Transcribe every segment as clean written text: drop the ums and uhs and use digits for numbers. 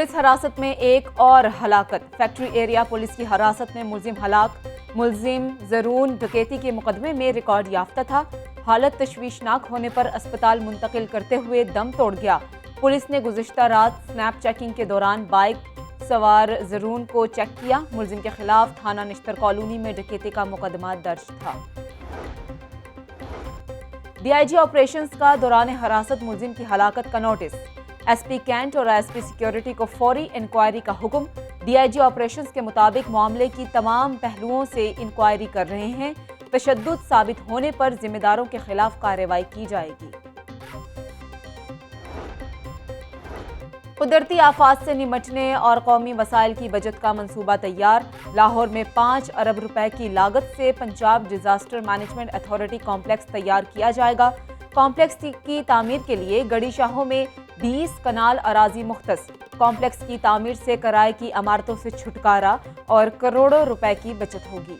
Police हिरासत में एक और हलाकत। फैक्ट्री एरिया पुलिस की हिरासत में मुलजिम हलाक। मुलजिम जरून डकैती के मुकदमे में रिकॉर्ड याफ्ता था। हालत तशवीशनाक होने पर अस्पताल मुंतकिल करते हुए दम तोड़ गया। पुलिस ने गुज़िश्ता रात स्नैप चेकिंग के दौरान बाइक सवार जरून को चेक किया। मुलजिम के खिलाफ थाना निश्तर कॉलोनी में डकैती का मुकदमा दर्ज था। डीआईजी ऑपरेशंस का दौरान हिरासत मुलजिम की हलाकत का नोटिस। एसपी कैंट और एसपी सिक्योरिटी को फौरी इंक्वायरी का हुक्म। डीआईजी ऑपरेशंस के मुताबिक मामले की तमाम पहलुओं से इंक्वायरी कर रहे हैं। तशद्दुद साबित होने पर जिम्मेदारों के खिलाफ कार्रवाई की जाएगी। कुदरती आफात से निमटने और कौमी वसाइल की बचत का मंसूबा तैयार। लाहौर में 5 अरब रुपए की लागत से Punjab disaster management authority complex तैयार किया जाएगा। कॉम्प्लेक्स की तामीर के लिए गड़ी शाहों में 20 कनाल अराजी मुख्तस। कॉम्प्लेक्स की तामीर से किराए की इमारतों से छुटकारा और करोड़ों रुपए की बचत होगी।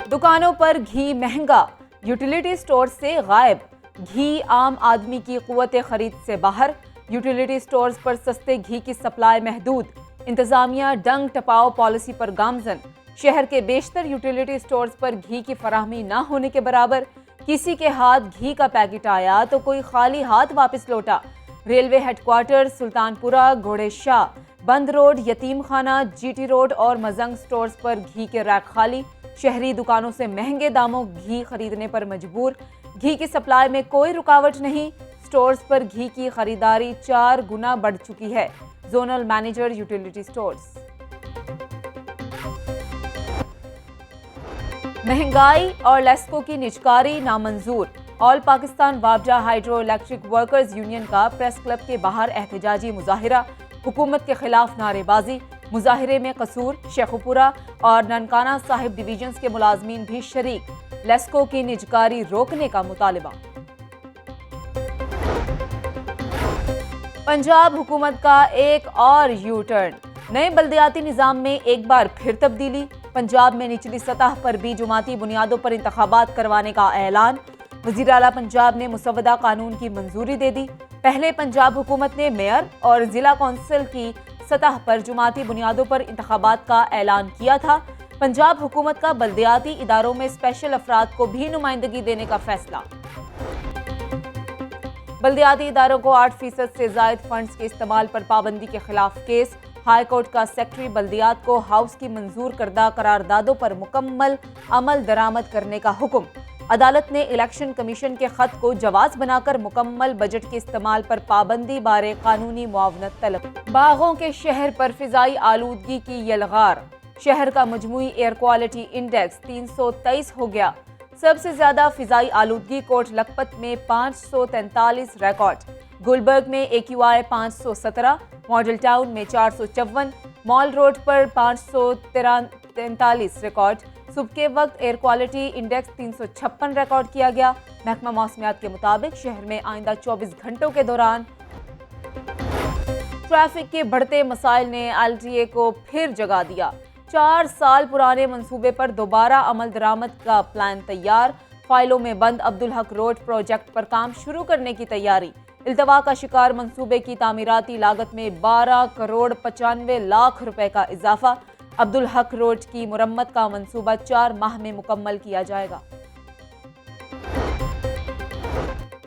दुकानों पर घी महंगा, यूटिलिटी स्टोर से गायब। घी आम आदमी की कुव्वत खरीद से बाहर। यूटिलिटी स्टोर्स पर सस्ते घी की सप्लाई महदूद। इंतजामिया डंग टपाओ पॉलिसी पर गामजन। शहर के बेशतर यूटिलिटी स्टोर्स पर घी की फराहमी न होने के बराबर। किसी के हाथ घी का पैकेट आया तो कोई खाली हाथ वापस लौटा। रेलवे हेडक्वार्टर सुल्तानपुरा, घोड़े शाह, बंद रोड, यतीम खाना, जीटी रोड और मजंग स्टोर्स पर घी के रैक खाली। शहरी दुकानों से महंगे दामों घी खरीदने पर मजबूर। घी की सप्लाई में कोई रुकावट नहीं। स्टोर्स पर घी की खरीदारी 4 गुना बढ़ चुकी है। Zonal manager utility stores. महंगाई और लेस्को की निजकारी नामंजूर। ऑल पाकिस्तान वाबजा हाइड्रो इलेक्ट्रिक वर्कर्स यूनियन का प्रेस क्लब के बाहर एहतजाजी मुजाहिरा। हुकूमत के खिलाफ नारेबाजी। मुजाहिरे में कसूर, शेखुपुरा और ननकाना साहिब डिवीजन्स के मुलाजमीन भी शरीक। लेस्को की निजकारी रोकने का मुतालबा। पंजाब हुकूमत का एक और यू टर्न। नए बल्दियाती निज़ाम में एक बार फिर तब्दीली। पंजाब में निचली सतह पर भी जुमाती बुनियादों पर इंतखाबात करवाने का ऐलान। वज़ीर आला पंजाब ने मुसव्वदा कानून की मंजूरी दे दी। पहले पंजाब हुकूमत ने मेयर और जिला कौंसिल की सतह पर जुमाती बुनियादों पर इंतखाबात का ऐलान किया था। पंजाब हुकूमत का बल्दियाती इदारों में स्पेशल अफराद को भी नुमाइंदगी देने का फैसला। बल्दियाती इदारों को 8% से जायद फंड्स के इस्तेमाल पर पाबंदी के खिलाफ केस। हाई कोर्ट का सेक्रेटरी बल्दियात को हाउस की मंजूर करदा करारदादों पर मुकम्मल अमल दरामद करने का हुक्म। अदालत ने इलेक्शन कमीशन के खत को जवाज बनाकर मुकम्मल बजट के इस्तेमाल पर पाबंदी बारे कानूनी मुआवनत तलब। बागों के शहर पर फिजाई आलूदगी की यलगार। शहर का मजमूई एयर क्वालिटी इंडेक्स 323 हो गया। सबसे ज्यादा फिजाई आलूदगी कोट लखपत में 543 रिकॉर्ड। गुलबर्ग में AQI 517, मॉडल टाउन में 454, मॉल रोड पर 543 रिकॉर्ड। सुबह के वक्त एयर क्वालिटी इंडेक्स 356 रिकॉर्ड किया गया। महकमा मौसमियात के मुताबिक शहर में आइंदा 24 घंटों के दौरान ट्रैफिक के बढ़ते मसाइल ने LTA को फिर जगा दिया। 4 साल पुराने मंसूबे पर दोबारा अमल दरामद का प्लान तैयार। फाइलों में बंद अब्दुल हक रोड प्रोजेक्ट पर काम शुरू करने की तैयारी। इल्तवा का शिकार मंसूबे की तामीराती लागत में 12 करोड़ 95 लाख रुपए का इजाफा। अब्दुल हक रोड की मुरम्मत का मंसूबा 4 माह में मुकम्मल किया जाएगा।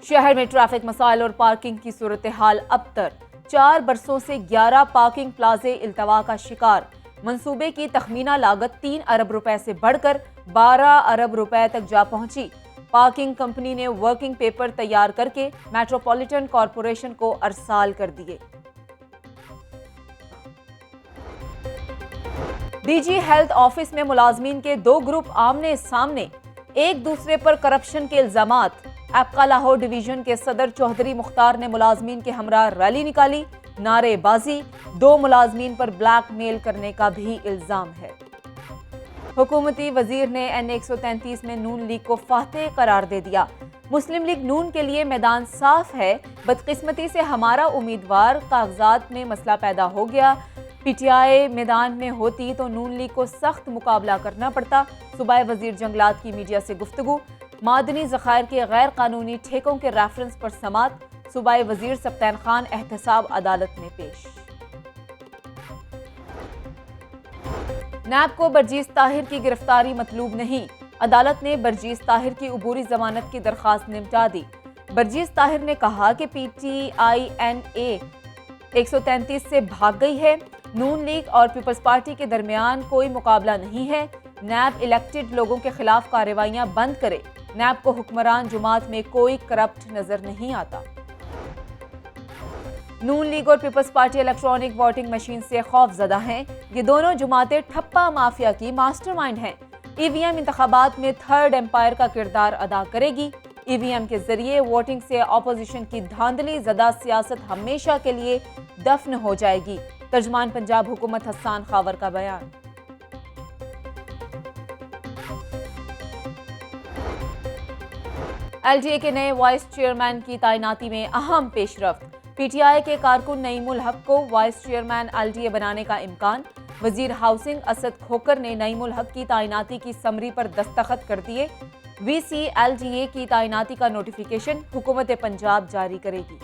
शहर में ट्रैफिक मसाइल और पार्किंग की सूरत हाल अबतर। 4 बरसों से 11 पार्किंग प्लाजे इल्तवा का शिकार। मंसूबे की तखमीना लागत 3 अरब रुपए से बढ़कर 12 अरब रुपए तक जा पहुंची। पार्किंग कंपनी ने वर्किंग पेपर तैयार करके मेट्रोपॉलिटन कॉरपोरेशन को अरसाल कर दिए। डीजी हेल्थ ऑफिस में मुलाजमीन के 2 ग्रुप आमने सामने। एक दूसरे पर करप्शन के इल्जामात। एपका लाहौर डिवीजन के सदर चौधरी मुख्तार ने मुलाजमीन के हमरा रैली निकाली। नारेबाजी। 2 मुलाजमीन पर ब्लैकमेल करने का भी इल्जाम है। हुकूमती वजीर ने NA 133 में नून लीग को फातेह करार दे दिया। मुस्लिम लीग नून के लिए मैदान साफ है। बदकिस्मती से हमारा उम्मीदवार कागजात में मसला पैदा हो गया। PTI मैदान में होती तो नून लीग को सख्त मुकाबला करना पड़ता। सूबाई वजीर जंगलात की मीडिया से गुफ्तगू। मादनी ज़खायर के गैर कानूनी ठेकों के रेफरेंस पर समात। صوبائی وزیر سبطین خان احتساب عدالت میں پیش۔ نیب کو برجیز طاہر کی گرفتاری مطلوب نہیں، عدالت نے برجیز طاہر کی عبوری ضمانت کی درخواست نمٹا دی۔ برجیز طاہر نے کہا کہ پی ٹی آئی این اے 133 سے بھاگ گئی ہے، نون لیگ اور پیپلز پارٹی کے درمیان کوئی مقابلہ نہیں ہے، نیب الیکٹڈ لوگوں کے خلاف کارروائیاں بند کرے، نیب کو حکمران جماعت میں کوئی کرپٹ نظر نہیں آتا۔ نون لیگ اور Peoples Party electronic voting machine سے خوف زدہ ہیں، یہ دونوں جماعتیں ٹھپا مافیا کی ماسٹر مائنڈ ہیں۔ ای وی ایم انتخابات میں تھرڈ امپائر کا کردار ادا کرے گی، ای وی ایم کے ذریعے ووٹنگ سے اپوزیشن کی دھاندلی زدہ سیاست ہمیشہ کے لیے دفن ہو جائے گی، ترجمان پنجاب حکومت حسان خاور کا بیان۔ ایل ڈی اے کے نئے وائس چیئرمین کی تعیناتی میں اہم پیش رفت، پی ٹی آئی کے کارکن نعیم الحق کو vice chairman L D A بنانے کا امکان، وزیر ہاؤسنگ اسد کھوکر نے نعیم الحق کی تعیناتی کی سمری پر دستخط کر دیے، وی سی ایل ڈی اے کی تعیناتی کا نوٹیفیکیشن حکومت پنجاب جاری کرے گی۔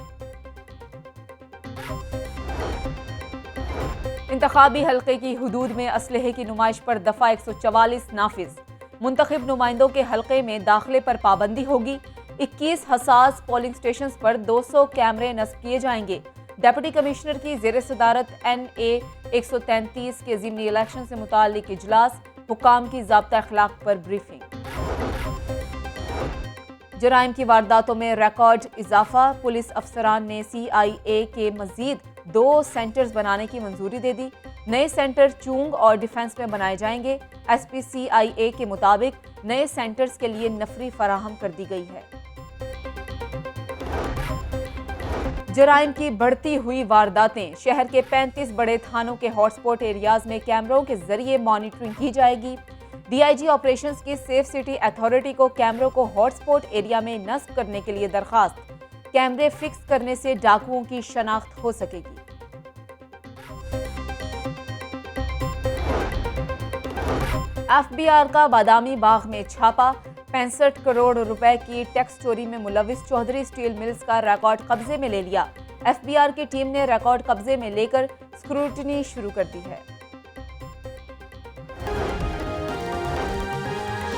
انتخابی حلقے کی حدود میں اسلحے کی نمائش پر دفعہ 144 نافذ، منتخب نمائندوں کے حلقے میں داخلے پر پابندی ہوگی، 21 حساس پولنگ سٹیشنز پر 200 کیمرے نصب کیے جائیں گے، ڈپٹی کمشنر کی زیر صدارت این اے 133 کے ضمنی الیکشن سے متعلق اجلاس، حکام کی ضابطہ اخلاق پر بریفنگ۔ جرائم کی وارداتوں میں ریکارڈ اضافہ، پولیس افسران نے سی آئی اے کے مزید 2 سینٹرز بنانے کی منظوری دے دی، نئے سینٹر چونگ اور ڈیفنس میں بنائے جائیں گے، ایس پی سی آئی اے کے مطابق نئے سینٹرز کے لیے نفری فراہم کر دی گئی ہے۔ جرائم کی بڑھتی ہوئی وارداتیں، شہر کے 35 بڑے تھانوں کے ہاٹ سپاٹ ایریاز میں کیمروں کے ذریعے مانیٹرنگ کی جائے گی، ڈی آئی جی آپریشنز کی سیف سٹی اتھارٹی کو کیمروں کو ہاٹ سپاٹ ایریا میں نصب کرنے کے لیے درخواست، کیمرے فکس کرنے سے ڈاکوؤں کی شناخت ہو سکے گی۔ ایف بی آر کا بادامی باغ میں چھاپا، 65 کروڑ روپے کی ٹیکس چوری میں ملوث چودھری سٹیل ملز کا ریکارڈ قبضے میں لے لیا، ایف بی آر کی ٹیم نے ریکارڈ قبضے میں لے کر اسکروٹنی شروع کر دی ہے۔